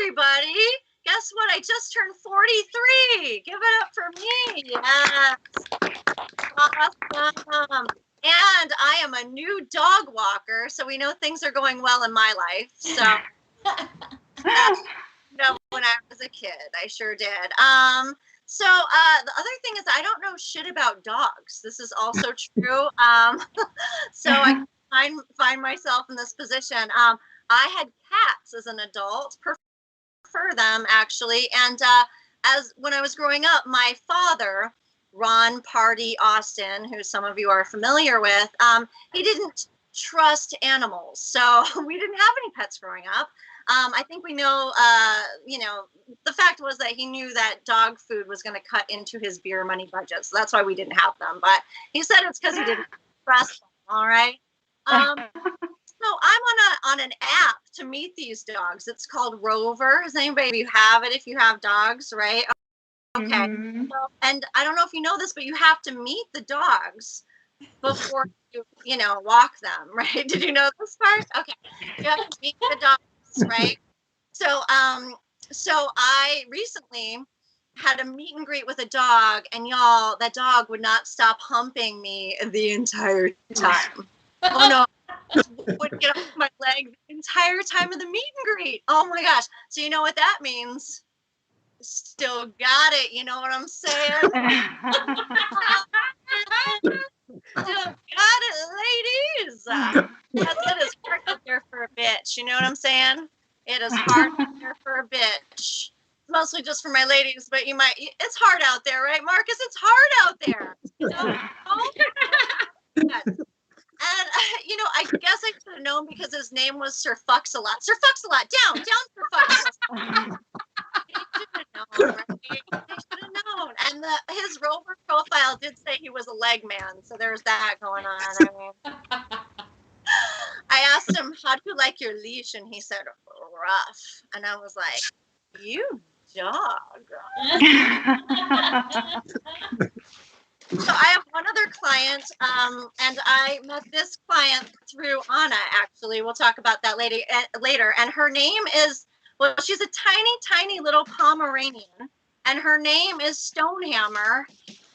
everybody. Guess what? I just turned 43. Give it up for me. Yes. Awesome. And I am a new dog walker, so we know things are going well in my life. So, when I was a kid, I sure did. So the other thing is I don't know shit about dogs. This is also true. So I find myself in this position. I had cats as an adult, prefer them actually. And as when I was growing up, my father, Ron Party Austin, who some of you are familiar with, he didn't trust animals. So we didn't have any pets growing up. I think we know, the fact was that he knew that dog food was going to cut into his beer money budget. So that's why we didn't have them. But he said it's because he didn't trust them. All right. So I'm on an app to meet these dogs. It's called Rover. Does anybody have it if you have dogs, right? Okay. Mm-hmm. So, and I don't know if you know this, but you have to meet the dogs before you walk them, right? Did you know this part? Okay. You have to meet the dogs, right? So so I recently had a meet and greet with a dog, and y'all, that dog would not stop humping me the entire time. Oh no. Would get off my leg the entire time of the meet and greet. Oh my gosh. So you know what that means? Still got it. You know what I'm saying? Still got it, ladies. Because it is hard out there for a bitch. You know what I'm saying? It is hard out there for a bitch. Mostly just for my ladies, but it's hard out there, right, Marcus? It's hard out there. You know? And, I guess I should have known because his name was Sir Fucks-a-Lot. Sir Fucks-a-Lot, down, Sir Fucks-a-Lot. They should have known, right? They should have known. And his Rover profile did say he was a leg man, so there's that going on. I mean, I asked him, how do you like your leash? And he said, rough. And I was like, you dog. So I have one other client, and I met this client through Anna, actually. We'll talk about that later. And her name is, she's a tiny, tiny little Pomeranian, and her name is Stonehammer.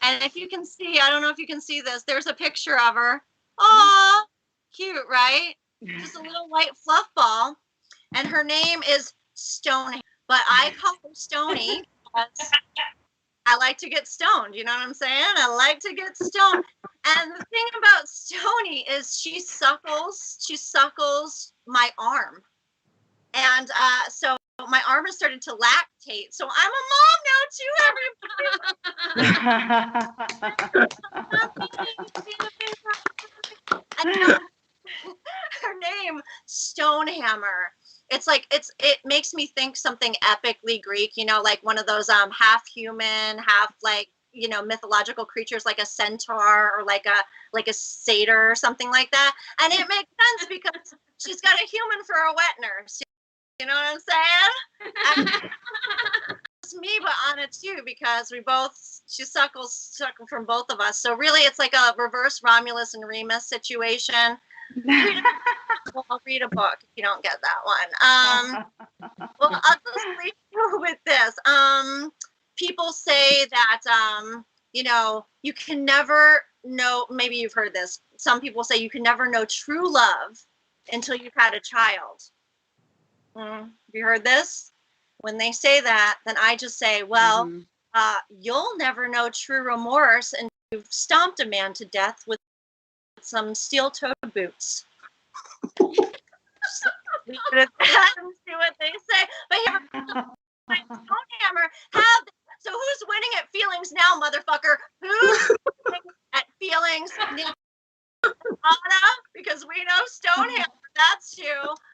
And if you can see, I don't know if you can see this, there's a picture of her. Aw, cute, right? Just a little white fluff ball. And her name is Stonehammer, but I call her Stony because I like to get stoned. You know what I'm saying? I like to get stoned. And the thing about Stony is she suckles my arm. And so my arm has started to lactate. So I'm a mom now too, everybody. Her name, Stonehammer. It's like it makes me think something epically Greek, like one of those half human, half mythological creatures like a centaur or like a satyr or something like that. And it makes sense because she's got a human for a wet nurse. You know what I'm saying? It's me, but Anna too, because she suckles from both of us. So really it's like a reverse Romulus and Remus situation. I'll read a book if you don't get that one. Well, I'll just leave you with this. People say that, you can never know, maybe you've heard this. Some people say you can never know true love until you've had a child. Have you heard this? When they say that, then I just say, well, you'll never know true remorse until you've stomped a man to death with some steel-toed boots. Leave it at that and see what they say. But here, Stonehammer have. So who's winning at feelings now, motherfucker? Who's winning at feelings now? Anna, because we know Stonehammer. That's you.